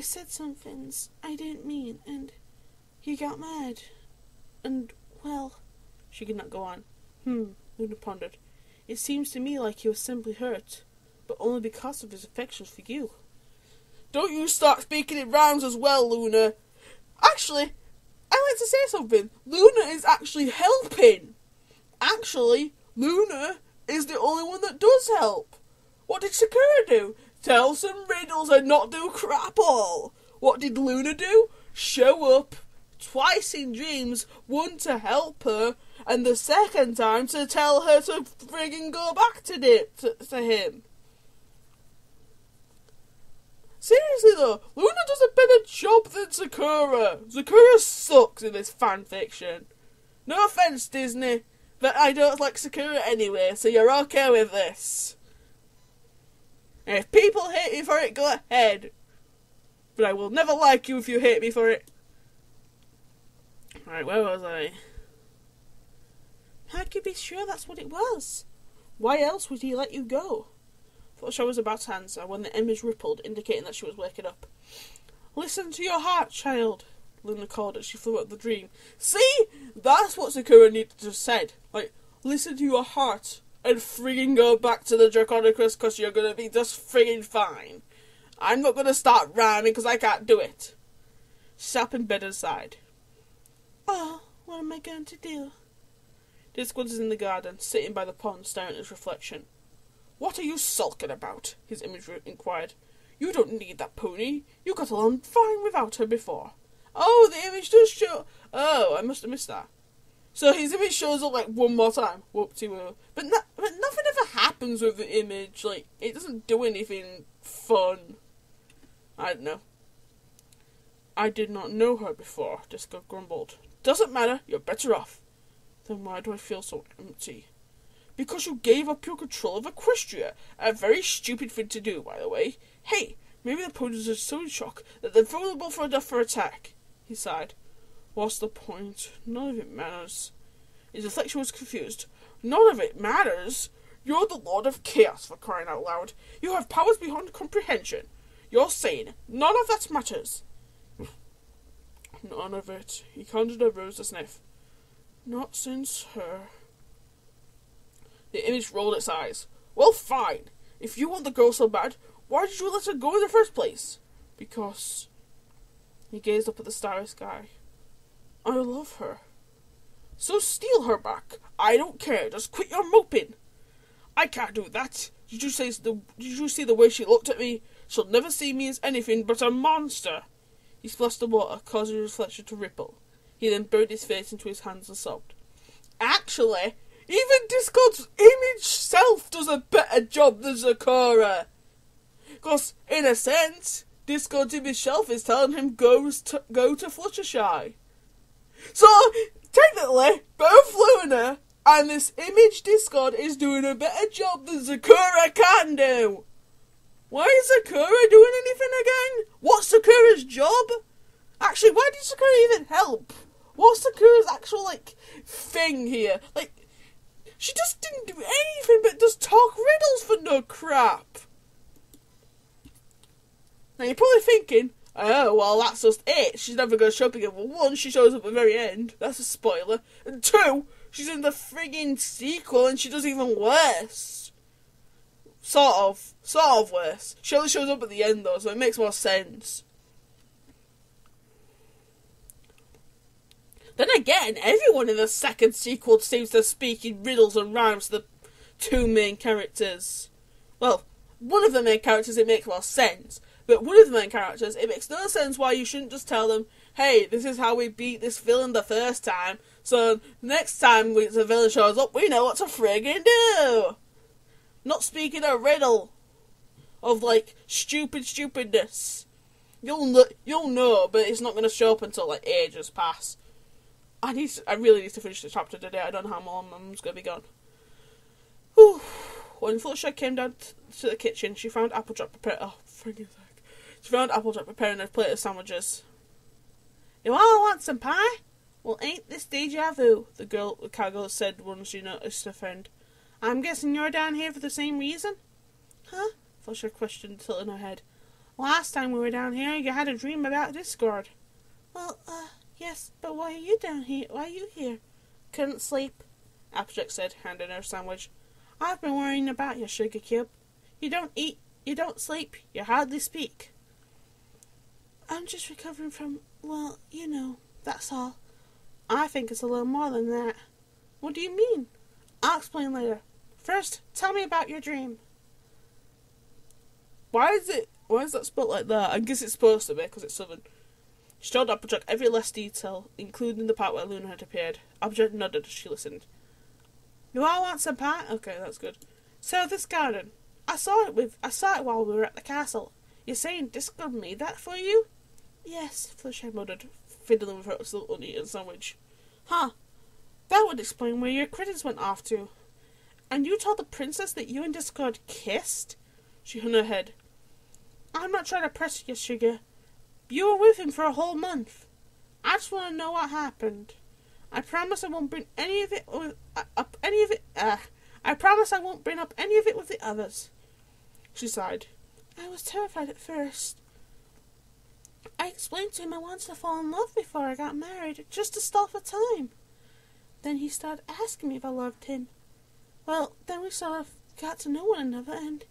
I said some things I didn't mean, and he got mad. And, well... She could not go on. Luna pondered. It seems to me like he was simply hurt, but only because of his affection for you. Don't you start speaking in rhymes as well, Luna. Actually, I'd like to say something. Luna is actually helping. Actually, Luna is the only one that does help. What did Sakura do? Tell some riddles and not do crap all. What did Luna do? Show up twice in dreams, one to help her, and the second time to tell her to friggin' go back to him. Seriously though, Luna does a better job than Sakura. Sakura sucks in this fanfiction. No offence, Disney, but I don't like Sakura anyway, so you're okay with this. And if people hate me for it, go ahead. But I will never like you if you hate me for it. Right, where was I? How could you be sure that's what it was? Why else would he let you go? Thought she was about to answer when the image rippled, indicating that she was waking up. Listen to your heart, child, Luna called as she flew out of the dream. See? That's what Sakura needed to have said. Like, listen to your heart and friggin' go back to the Draconicus because you're gonna be just friggin' fine. I'm not gonna start rhyming because I can't do it. She sat up in bed and sighed. Oh, what am I going to do? Discord is in the garden, sitting by the pond, staring at his reflection. What are you sulking about? His image inquired. You don't need that pony. You got along fine without her before. Oh, the image does show... Oh, I must have missed that. So his image shows up like one more time. Whoop-de-woo. But nothing ever happens with the image. Like, it doesn't do anything fun. I don't know. I did not know her before, Disco grumbled. Doesn't matter, you're better off. Then why do I feel so empty? Because you gave up your control of Equestria. A very stupid thing to do, by the way. Hey, maybe the ponies are so in shock that they're vulnerable for attack. He sighed. What's the point? None of it matters. His reflection was confused. None of it matters? You're the Lord of Chaos, for crying out loud. You have powers beyond comprehension. You're saying none of that matters. None of it. He conjured a rose to sniff. Not since her. The image rolled its eyes. Well, fine. If you want the girl so bad, why did you let her go in the first place? Because... He gazed up at the starry sky. I love her. So steal her back. I don't care. Just quit your moping. I can't do that. Did you see the way she looked at me? She'll never see me as anything but a monster. He splashed the water, causing his reflection to ripple. He then buried his face into his hands and sobbed. Actually, even Discord's image self does a better job than Sakura. Because, in a sense, Discord's image self is telling him go to Fluttershy. So, technically, both Luna and this image Discord is doing a better job than Sakura can do. Why is Sakura doing anything again? What's Sakura's job? Actually, why did Sakura even help? What's Sakura's actual, thing here? She just didn't do anything but just talk riddles for no crap. Now, you're probably thinking, oh, well, that's just it. She's never going to show up again. Well, one, she shows up at the very end. That's a spoiler. And two, she's in the frigging sequel and she does even worse. Sort of worse. She only shows up at the end, though, so it makes more sense. Then again, everyone in the second sequel seems to speak in riddles and rhymes to the two main characters. Well, one of the main characters, it makes more sense. But one of the main characters, it makes no sense why you shouldn't just tell them, hey, this is how we beat this villain the first time, so next time the villain shows up, we know what to friggin' do. Not speaking a riddle of, stupidness. You'll know, but it's not going to show up until, ages pass. I really need to finish the chapter today. I don't know how long Mum's going to be gone. Whew. When Fluttershy came down to the kitchen, she found Applejack preparing a plate of sandwiches. You all want some pie? Well, ain't this deja vu? The cowgirl said when she noticed her friend. I'm guessing you're down here for the same reason? Huh? Fluttershy questioned, tilting her head. Last time we were down here, you had a dream about Discord. Well, yes, but why are you down here? Why are you here? Couldn't sleep, Applejack said, handing her a sandwich. I've been worrying about you, Sugar Cube. You don't eat, you don't sleep, you hardly speak. I'm just recovering from, well, you know, that's all. I think it's a little more than that. What do you mean? I'll explain later. First, tell me about your dream. Why is that spelled like that? I guess it's supposed to be, because it's Southern. She told Applejack every last detail, including the part where Luna had appeared. Applejack nodded as she listened. You all want some pie? Okay, that's good. So this garden. I saw it while we were at the castle. You're saying Discord made that for you? Yes, Fluttershy muttered, fiddling with her still uneaten sandwich. Huh. That would explain where your critters went off to. And you told the princess that you and Discord kissed? She hung her head. I'm not trying to press you, Sugar. You were with him for a whole month. I just want to know what happened. I promise I won't bring any of it up I promise I won't bring up any of it with the others. She sighed. I was terrified at first. I explained to him I wanted to fall in love before I got married, just to stall for time. Then he started asking me if I loved him. Well, then we sort of got to know one another, and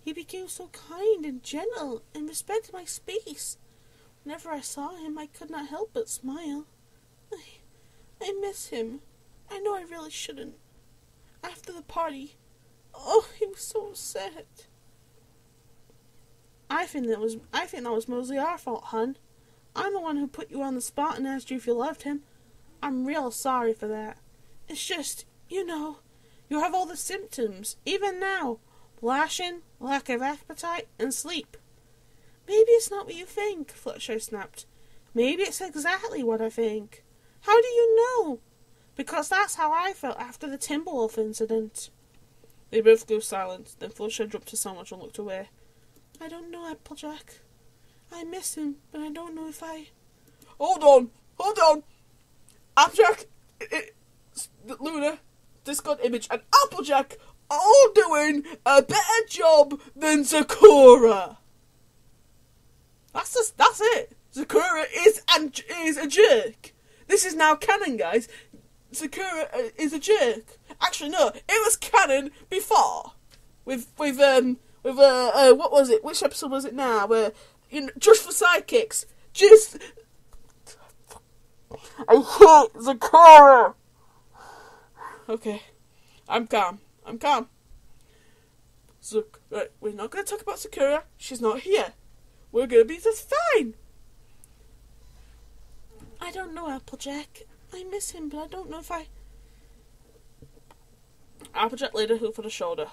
he became so kind and gentle and respected my space. Whenever I saw him, I could not help but smile. I miss him. I know I really shouldn't. After the party, oh, he was so upset. I think that was mostly our fault, hun. I'm the one who put you on the spot and asked you if you loved him. I'm real sorry for that. It's just, you know, you have all the symptoms, even now. Blushing, lack of appetite, and sleep. Maybe it's not what you think, Fluttershy snapped. Maybe it's exactly what I think. How do you know? Because that's how I felt after the Timberwolf incident. They both grew silent, then Fluttershy dropped her sandwich and looked away. I don't know, Applejack. I miss him, but I don't know if I... Hold on! Applejack, Luna, Discord Image, and Applejack all doing a better job than Sakura. That's it. Sakura is a jerk. This is now canon, guys. Sakura is a jerk. Actually, no, it was canon before. With what was it? Which episode was it now? Where, just for sidekicks. I hate Sakura. Okay, I'm calm. Right, we're not going to talk about Sakura. She's not here. We're going to be just fine. I don't know, Applejack. I miss him, but I don't know if I... Applejack laid a hoof on her shoulder.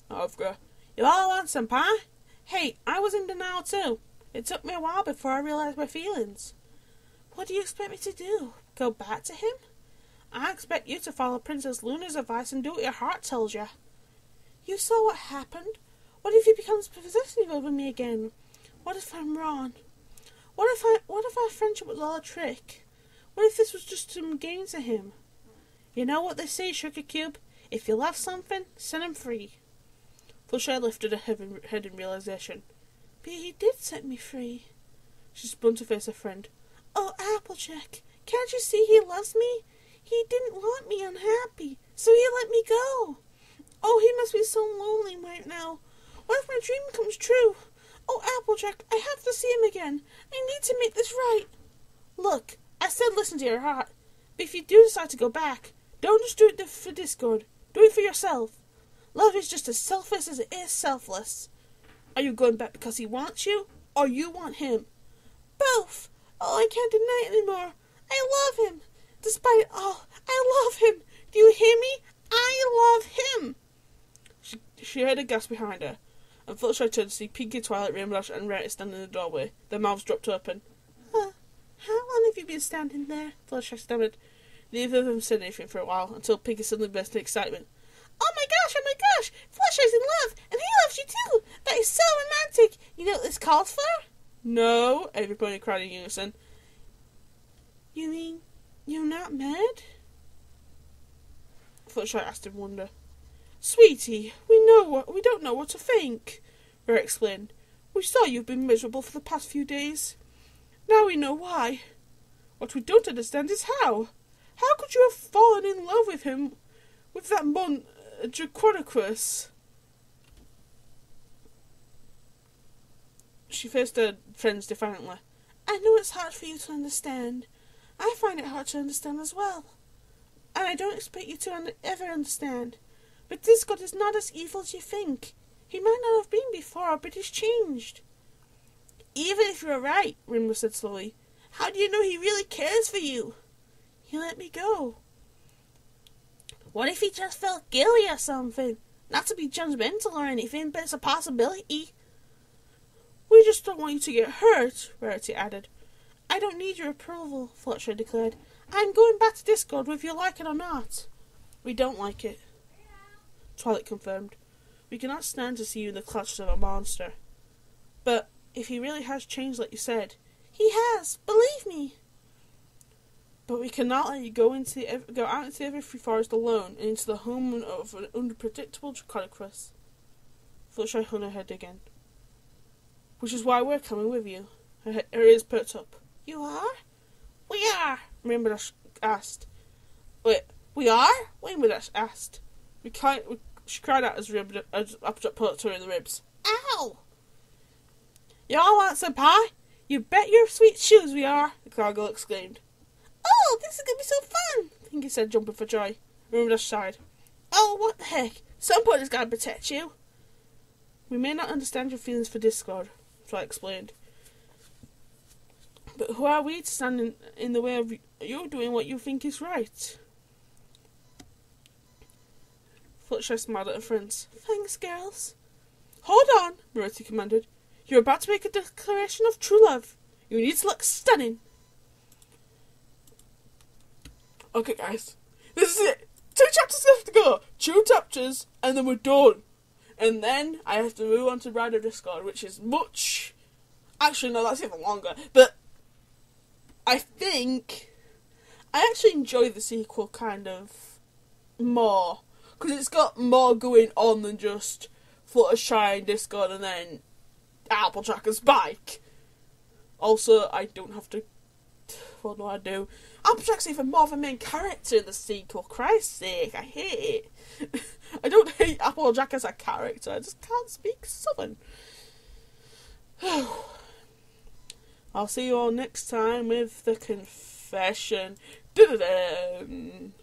You all want some pie? Hey, I was in denial too. It took me a while before I realised my feelings. What do you expect me to do? Go back to him? I expect you to follow Princess Luna's advice and do what your heart tells you. You saw what happened. What if he becomes possessive over me again? What if I'm wrong? What if our friendship was all a trick? What if this was just some game to him? You know what they say, Sugar Cube? If you love something, set him free. Fluttershy lifted her head in realization. But he did set me free. She spun to face her friend. Oh, Applejack, can't you see he loves me? He didn't want me unhappy, so he let me go. Oh, he must be so lonely right now. What if my dream comes true? Oh, Applejack, I have to see him again. I need to make this right. Look, I said listen to your heart. But if you do decide to go back, don't just do it for Discord. Do it for yourself. Love is just as selfish as it is selfless. Are you going back because he wants you, or you want him? Both. Oh, I can't deny it anymore. I love him. Despite it all, I love him. Do you hear me? I love him. She heard a gasp behind her, and Fluttershy turned to see Pinkie, Twilight, Rainbow Dash, and Rarity standing in the doorway, their mouths dropped open. How long have you been standing there? Fluttershy stammered. Neither of them said anything for a while, until Pinkie suddenly burst into excitement. Oh my gosh! Fluttershy's in love, and he loves you too! That is so romantic! You know what this calls for? No, everybody cried in unison. You mean you're not mad? Fluttershy asked in wonder. Sweetie, we don't know what to think, Rare explained. We saw you've been miserable for the past few days. Now we know why. What we don't understand is how. How could you have fallen in love with him, with that Draconicus? She faced her friends defiantly. I know it's hard for you to understand. I find it hard to understand as well. And I don't expect you to ever understand. But this god is not as evil as you think. He might not have been before, but he's changed. Even if you're right, Rimmer said slowly, how do you know he really cares for you? He let me go. What if he just felt guilty or something? Not to be judgmental or anything, but it's a possibility. We just don't want you to get hurt, Rarity added. I don't need your approval, Fluttershy declared. I'm going back to Discord whether you like it or not. We don't like it, Twilight confirmed. We cannot stand to see you in the clutches of a monster. But if he really has changed like you said, he has, believe me. But we cannot let you go out into the Everfree Forest alone and into the home of an unpredictable Draconicus. Fluttershy hung her head again. Which is why we're coming with you. Her ears perked up. You are? We are, Rainbow asked. Wait, we are? Rainbow asked. She cried out as Applejack poked her in the ribs. Ow! You all want some pie? You bet your sweet shoes we are, the gargoyle exclaimed. Oh, this is going to be so fun, Pinky said, jumping for joy. Rainbow sighed. Oh, what the heck? Somebody's got to protect you. We may not understand your feelings for Discord, Twilight explained. But who are we to stand in the way of you doing what you think is right? Fluttershy smiled at her friends. Thanks, girls. Hold on, Rarity commanded. You're about to make a declaration of true love. You need to look stunning. Okay, guys. This is it. 2 chapters left to go. 2 chapters, and then we're done. And then I have to move on to Rider Discord, which is much... Actually, no, that's even longer. But I think I actually enjoy the sequel kind of more. Because it's got more going on than just Fluttershy and Discord and then Applejack and Spike. Also, I don't have to... What do I do? Applejack's even more of a main character in the sequel. Christ's sake, I hate it. I don't hate Applejack as a character, I just can't speak Southern. I'll see you all next time with the confession. Dun-dun-dun.